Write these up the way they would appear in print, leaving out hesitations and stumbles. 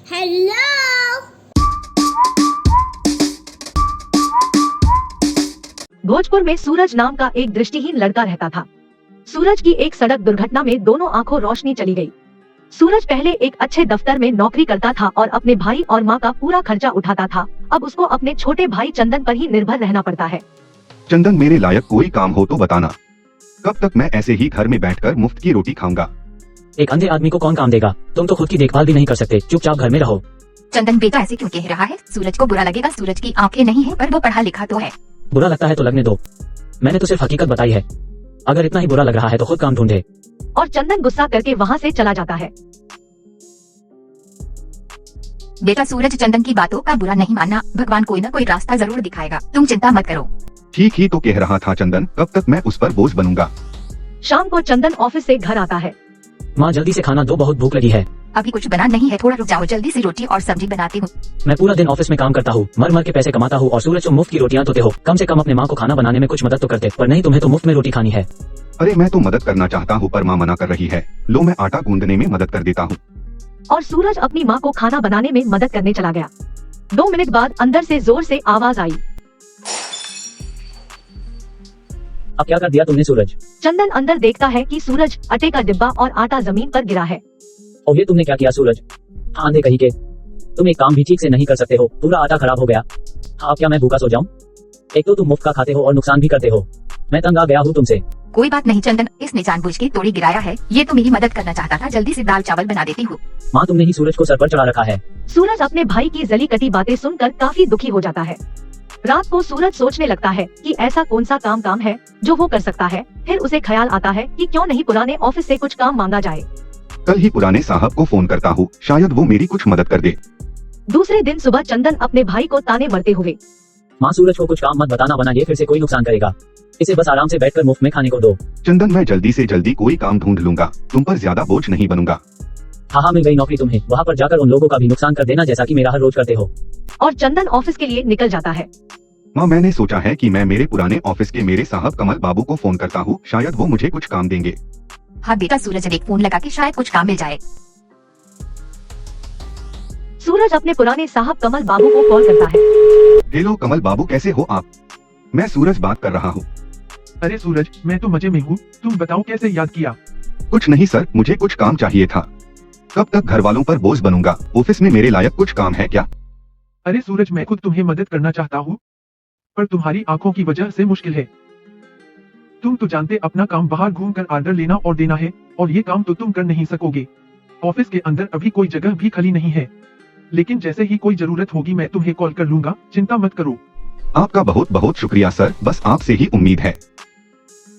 Hello. Bhojpur में सूरज नाम का एक दृष्टिहीन लड़का रहता था। सूरज की एक सड़क दुर्घटना में दोनों आंखों रोशनी चली गई। सूरज पहले एक अच्छे दफ्तर में नौकरी करता था और अपने भाई और माँ का पूरा खर्चा उठाता था। अब उसको अपने छोटे भाई चंदन पर ही निर्भर रहना पड़ता है। चंदन, मेरे लायक कोई काम हो तो बताना। कब तक मैं ऐसे ही घर में बैठकर मुफ्त की रोटी खाऊंगा? एक अंधे आदमी को कौन काम देगा? तुम तो खुद की देखभाल भी नहीं कर सकते, चुपचाप घर में रहो। चंदन बेटा ऐसे क्यों कह रहा है? सूरज को बुरा लगेगा। सूरज की आंखें नहीं है पर वो पढ़ा लिखा तो है। बुरा लगता है तो लगने दो, मैंने तो सिर्फ हकीकत बताई है। अगर इतना ही बुरा लग रहा है तो खुद काम ढूंढे। और चंदन गुस्सा करके वहाँ से चला जाता है। बेटा सूरज, चंदन की बातों का बुरा नहीं मानना, भगवान कोई न कोई रास्ता जरूर दिखाएगा, तुम चिंता मत करो। ठीक ही तो कह रहा था चंदन, कब तक मैं उस पर बोझ बनूंगा? शाम को चंदन ऑफिस से घर आता है। माँ जल्दी से खाना दो, बहुत भूख लगी है। अभी कुछ बना नहीं है, थोड़ा रुक जाओ, जल्दी से रोटी और सब्जी बनाती हूँ। मैं पूरा दिन ऑफिस में काम करता हूँ, मर मर के पैसे कमाता हूँ और सूरज तुम मुफ्त की रोटियाँ धोते हो। कम से कम अपने माँ को खाना बनाने में कुछ मदद तो करते, पर नहीं, तुम्हें तो मुफ्त में रोटी खानी है। अरे मैं तो मदद करना चाहता हूँ पर माँ मना कर रही है। लो मैं आटा गूंदने में मदद कर देता हूँ। और सूरज अपनी माँ को खाना बनाने में मदद करने चला गया। 2 मिनट बाद अंदर से जोर से आवाज आई। अब क्या कर दिया तुमने सूरज? चंदन अंदर देखता है कि सूरज आटे का डिब्बा और आटा जमीन पर गिरा है। और ये तुमने क्या किया सूरज? आंधे कहीं के, तुम एक काम भी ठीक से नहीं कर सकते हो, पूरा आटा खराब हो गया। अब क्या मैं भूखा सो जाऊं? एक तो तुम मुफ्त का खाते हो और नुकसान भी करते हो। मैं तंग आ गया हूँ तुमसे। कोई बात नहीं चंदन, इसने जानबूझ के तोड़ी गिराया है, ये तो मेरी मदद करना चाहता था, जल्दी से दाल चावल बना देती हूँ। माँ तुमने ही सूरज को सर पर चढ़ा रखा है। सूरज अपने भाई की जली कटी बातें सुनकर काफी दुखी हो जाता है। रात को सूरज सोचने लगता है कि ऐसा कौन सा काम है जो वो कर सकता है। फिर उसे ख्याल आता है कि क्यों नहीं पुराने ऑफिस से कुछ काम मांगा जाए। कल ही पुराने साहब को फोन करता हूँ, शायद वो मेरी कुछ मदद कर दे। दूसरे दिन सुबह चंदन अपने भाई को ताने मरते हुए, माँ सूरज को कुछ काम मत बताना वरना ये फिर से कोई नुकसान करेगा। इसे बस आराम से बैठकर मुफ्त में खाने को दो। चंदन, मैं जल्दी से जल्दी कोई काम ढूंढ लूंगा, तुम पर ज्यादा बोझ नहीं बनूंगा। हाँ, मिल गई नौकरी तुम्हें, वहाँ पर जाकर उन लोगों का भी नुकसान कर देना जैसा कि मेरा हर रोज करते हो। और चंदन ऑफिस के लिए निकल जाता है। माँ, मैंने सोचा है कि मैं मेरे पुराने ऑफिस के मेरे साहब कमल बाबू को फोन करता हूँ, शायद वो मुझे कुछ काम देंगे। हाँ बेटा सूरज, एक फोन लगा के शायद कुछ काम मिल जाए। सूरज अपने पुराने साहब कमल बाबू को कॉल करता है। हेलो कमल बाबू, कैसे हो आप? मैं सूरज बात कर रहा हूँ। अरे सूरज, मैं तो मजे में हूँ, तुम बताओ कैसे याद किया? कुछ नहीं सर, मुझे कुछ काम चाहिए था। कब तक घर वालों पर बोझ बनूंगा? ऑफिस में मेरे लायक कुछ काम है क्या? अरे सूरज, मैं खुद तुम्हें मदद करना चाहता हूँ पर तुम्हारी आंखों की वजह से मुश्किल है। तुम तो जानते अपना काम बाहर घूमकर ऑर्डर लेना और देना है, और ये काम तो तुम कर नहीं सकोगे। ऑफिस के अंदर अभी कोई जगह भी खाली नहीं है, लेकिन जैसे ही कोई जरूरत होगी मैं तुम्हें कॉल कर लूंगा, चिंता मत करो। आपका बहुत बहुत शुक्रिया सर, बस आपसे ही उम्मीद है।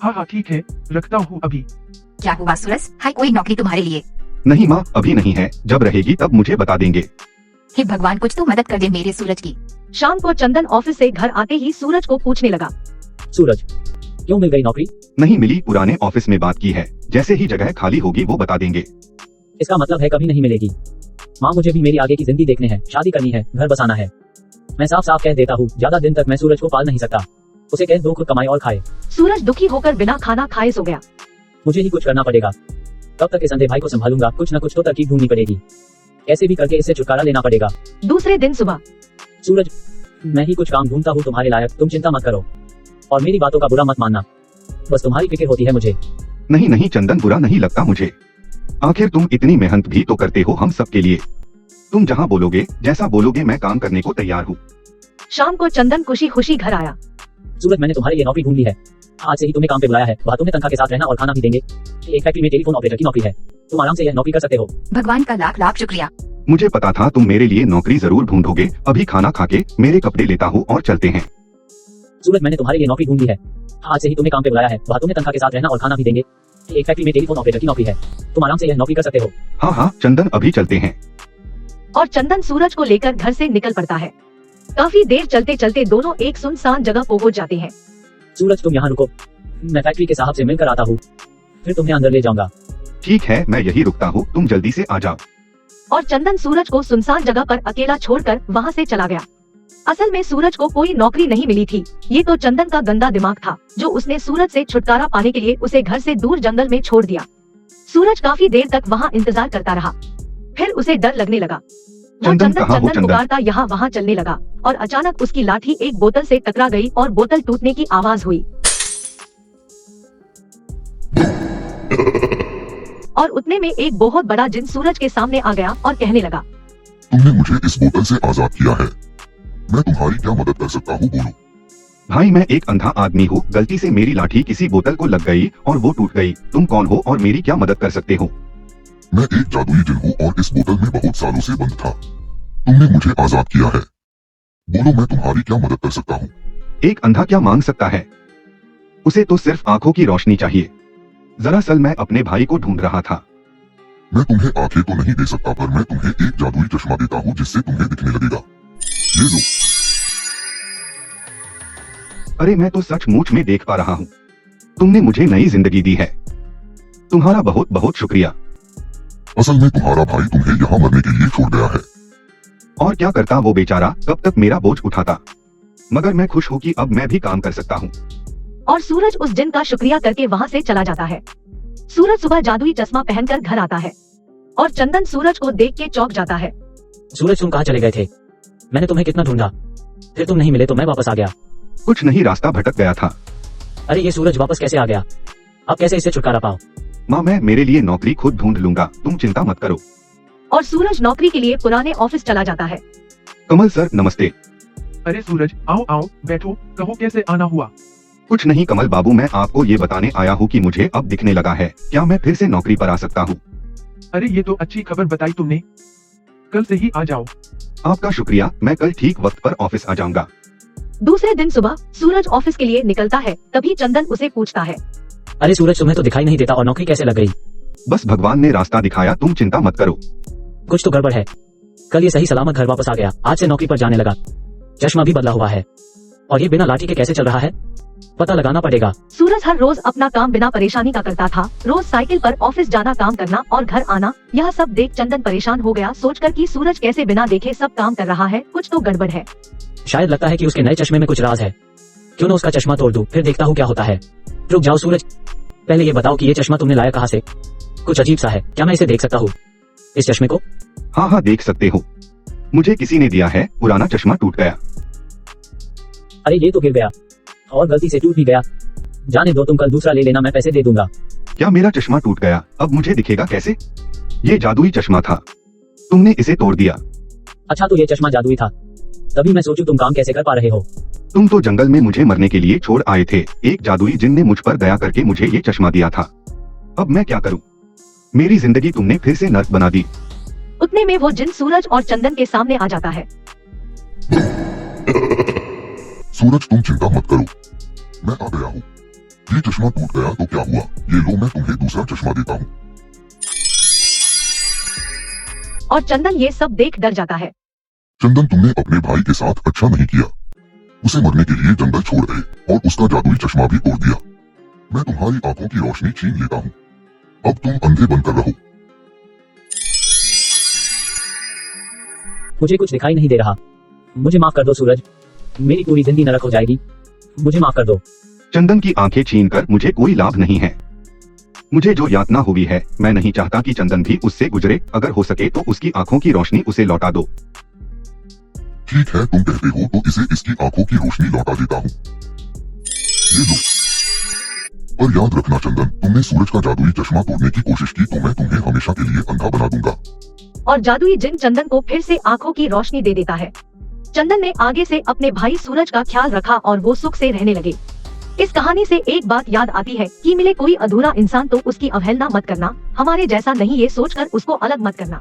हाँ ठीक है, रखता हूँ अभी। क्या हुआ सूरज, है कोई नौकरी तुम्हारे लिए? नहीं माँ, अभी नहीं है, जब रहेगी तब मुझे बता देंगे। हे भगवान, कुछ तो मदद कर दे मेरे सूरज की। शाम को चंदन ऑफिस से घर आते ही सूरज को पूछने लगा, सूरज क्यों मिल गई नौकरी? नहीं मिली, पुराने ऑफिस में बात की है, जैसे ही जगह खाली होगी वो बता देंगे। इसका मतलब है कभी नहीं मिलेगी। माँ मुझे भी मेरी आगे की जिंदगी देखने है, शादी करनी है, घर बसाना है। मैं साफ साफ कह देता हूँ, ज्यादा दिन तक मैं सूरज को पाल नहीं सकता। उसे कह दो खुद कमाए और खाए। सूरज दुखी होकर बिना खाना खाए सो गया। मुझे ही कुछ करना पड़ेगा। कब तक इस अंधे भाई को संभालूंगा? कुछ न कुछ तो तरकीब ढूंढनी पड़ेगी, कैसे भी करके इससे छुटकारा लेना पड़ेगा। दूसरे दिन सुबह, सूरज मैं ही कुछ काम ढूंढता हूँ तुम्हारे लायक, तुम चिंता मत करो और मेरी बातों का बुरा मत मानना, बस तुम्हारी फिक्र होती है मुझे। नहीं नहीं चंदन, बुरा नहीं लगता मुझे। आखिर तुम इतनी मेहनत भी तो करते हो हम सब के लिए। तुम जहाँ बोलोगे, जैसा बोलोगे, मैं काम करने को तैयार हूँ। शाम को चंदन खुशी खुशी घर आया। सूरज मैंने तुम्हारे लिए नौकरी ढूंढ ली है, आज से ही तुम्हें काम पे बुलाया है, वहाँ तुम्हें तनख्वाह के साथ रहना और खाना भी देंगे। एक फैक्ट्री में टेलीफोन ऑपरेटर की नौकरी है, तुम आराम से यह नौकरी कर सकते हो। भगवान का लाख लाख शुक्रिया। मुझे पता था तुम मेरे लिए नौकरी जरूर ढूंढोगे। अभी खाना खा के मेरे कपड़े लेता हूँ और चलते हैं। सूरज मैंने तुम्हारे लिए नौकरी ढूंढ ली है, आज से ही तुम्हें काम पे बुलाया है, वहाँ तुम्हें तनख्वाह के साथ रहना और खाना भी देंगे। एक फैक्ट्री में टेलीफोन ऑपरेटर की नौकरी है, तुम आराम से यह नौकरी कर सकते हो। हाँ चंदन, अभी चलते हैं। और चंदन सूरज को लेकर घर से निकल पड़ता है। काफी देर चलते चलते दोनों एक सुनसान जगह पहुंच जाते हैं। सूरज तुम यहाँ रुको, मैं फैक्ट्री के साहब से मिलकर आता हूँ, फिर तुम्हें अंदर ले जाऊंगा। ठीक है, मैं यही रुकता हूँ, तुम जल्दी से आ जाओ। और चंदन सूरज को सुनसान जगह पर अकेला छोड़कर वहाँ से चला गया। असल में सूरज को कोई नौकरी नहीं मिली थी, ये तो चंदन का गंदा दिमाग था जो उसने सूरज से छुटकारा पाने के लिए उसे घर से दूर जंगल में छोड़ दिया। सूरज काफी देर तक वहाँ इंतजार करता रहा, फिर उसे डर लगने लगा। चंदन कहाँ हो चंदन चंदन? पुकारता यहाँ वहाँ चलने लगा और अचानक उसकी लाठी एक बोतल से टकरा गई और बोतल टूटने की आवाज हुई और उतने में एक बहुत बड़ा जिन सूरज के सामने आ गया और कहने लगा, तुमने मुझे इस बोतल से आजाद किया है। मैं तुम्हारी क्या मदद कर सकता हूँ, बोलो। भाई मैं एक अंधा आदमी हूँ, गलती से मेरी लाठी किसी बोतल को लग गई और वो टूट गई। तुम कौन हो और मेरी क्या मदद कर सकते हो? मैं एक जादुई जिन हूँ और इस बोतल में बहुत सालों से बंद था। तुमने मुझे आजाद किया है। बोलो, मैं तुम्हारी क्या मदद कर सकता हूँ। एक अंधा क्या मांग सकता है? उसे तो सिर्फ आंखों की रोशनी चाहिए। दरअसल मैं अपने भाई को ढूंढ रहा था। मैं तुम्हें आंखें तो नहीं दे सकता, पर मैं तुम्हें एक जादुई चश्मा देता हूँ जिससे तुम्हें दिखने लगेगा। ले लो। अरे मैं तो सचमुच में देख पा रहा हूँ। तुमने मुझे नई जिंदगी दी है। तुम्हारा बहुत बहुत शुक्रिया। असल में तुम्हारा भाई तुम्हें यहाँ मरने के लिए छोड़ गया है। और क्या करता वो बेचारा, कब तक मेरा बोझ उठाता। मगर मैं खुश हूँ कि अब मैं भी काम कर सकता हूँ। और सूरज उस जिन का शुक्रिया करके वहाँ से चला जाता है। सूरज सुबह जादुई चश्मा पहनकर घर आता है और चंदन सूरज को देख के चौंक जाता है। सूरज तुम कहाँ चले गए थे? मैंने तुम्हें कितना ढूंढा, फिर तुम नहीं मिले तो मैं वापस आ गया। कुछ नहीं, रास्ता भटक गया था। अरे ये सूरज वापस कैसे आ गया? अब कैसे इससे छुटकारा पाओ? माँ मैं मेरे लिए नौकरी खुद ढूंढ लूंगा, तुम चिंता मत करो। और सूरज नौकरी के लिए पुराने ऑफिस चला जाता है। कमल सर नमस्ते। अरे सूरज, आओ आओ बैठो, कहो कैसे आना हुआ। कुछ नहीं कमल बाबू, मैं आपको ये बताने आया हूँ कि मुझे अब दिखने लगा है। क्या मैं फिर से नौकरी पर आ सकता हूँ? अरे ये तो अच्छी खबर बताई तुमने, कल से ही आ जाओ। आपका शुक्रिया, मैं कल ठीक वक्त पर ऑफिस आ जाऊंगा। दूसरे दिन सुबह सूरज ऑफिस के लिए निकलता है, तभी चंदन उसे पूछता है, अरे सूरज तुम्हें तो दिखाई नहीं देता और नौकरी कैसे लग गई? बस भगवान ने रास्ता दिखाया, तुम चिंता मत करो। कुछ तो गड़बड़ है। कल ये सही सलामत घर वापस आ गया, आज से नौकरी पर जाने लगा। चश्मा भी बदला हुआ है और ये बिना लाठी के कैसे चल रहा है? पता लगाना पड़ेगा। सूरज हर रोज अपना काम बिना परेशानी का करता था। रोज साइकिल पर ऑफिस जाना, काम करना और घर आना। यह सब देख चंदन परेशान हो गया, सोचकर कि सूरज कैसे बिना देखे सब काम कर रहा है, कुछ तो गड़बड़ है। शायद लगता है कि उसके नए चश्मे में कुछ राज है। क्यों ना उसका चश्मा तोड़ दूं, फिर देखता हूँ क्या होता है। रुक जाओ सूरज, पहले ये बताओ कि ये चश्मा तुमने लाया कहाँ से? कुछ अजीब सा है, क्या मैं इसे देख सकता हूँ, इस चश्मे को? हाँ हाँ देख सकते हो, मुझे किसी ने दिया है, पुराना चश्मा टूट गया। अरे ये तो गिर गया और गलती से टूट भी गया। जाने दो, तुम कल दूसरा ले लेना, मैं पैसे दे दूंगा। क्या मेरा चश्मा टूट गया? अब मुझे दिखेगा कैसे? ये जादुई चश्मा था, तुमने इसे तोड़ दिया। अच्छा तो ये चश्मा जादुई था, तभी मैं सोचूं तुम काम कैसे कर पा रहे हो। तुम तो जंगल में मुझे मरने के लिए छोड़ आए थे। एक जादुई जिन ने मुझ पर दया करके मुझे ये चश्मा दिया था। अब मैं क्या करूं? मेरी जिंदगी तुमने फिर से नर्क बना दी। उतने में वो जिन सूरज और चंदन के सामने आ जाता है। सूरज तुम चिंता मत करो, मैं आ गया हूँ। ये चश्मा टूट गया तो क्या हुआ, ये लो मैं तुम्हें दूसरा चश्मा देता हूँ। और चंदन ये सब देख डर जाता है। चंदन तुमने अपने भाई के साथ अच्छा नहीं किया, उसे मरने के लिए जंगल छोड़ गए और उसका जादुई चश्मा भी तोड़ दिया। मैं तुम्हारी आंखों की रोशनी छीन लेता हूँ, अब तुम अंधे बनकर रहो। मुझे कुछ दिखाई नहीं दे रहा, मुझे माफ कर दो सूरज, मेरी पूरी जिंदगी नरक हो जाएगी, मुझे माफ कर दो। चंदन की आंखें छीनकर मुझे कोई लाभ नहीं है। मुझे जो यातना हुई है, मैं नहीं चाहता कि चंदन भी उससे गुजरे। अगर हो सके तो उसकी आंखों की रोशनी उसे लौटा दो। ठीक है, तुम कहते हो तो इसे इसकी आंखों की रोशनी लौटा देता हूँ, ये लो। पर याद रखना चंदन, तुमने सूरज का जादुई चश्मा तोड़ने की कोशिश की तो मैं तुम्हें हमेशा के लिए अंधा बना दूंगा। और जादुई जिन चंदन को फिर से आंखों की रोशनी दे देता है। चंदन ने आगे से अपने भाई सूरज का ख्याल रखा और वो सुख से रहने लगे। इस कहानी से एक बात याद आती है कि मिले कोई अधूरा इंसान तो उसकी अवहेलना मत करना, हमारे जैसा नहीं ये सोचकर उसको अलग मत करना।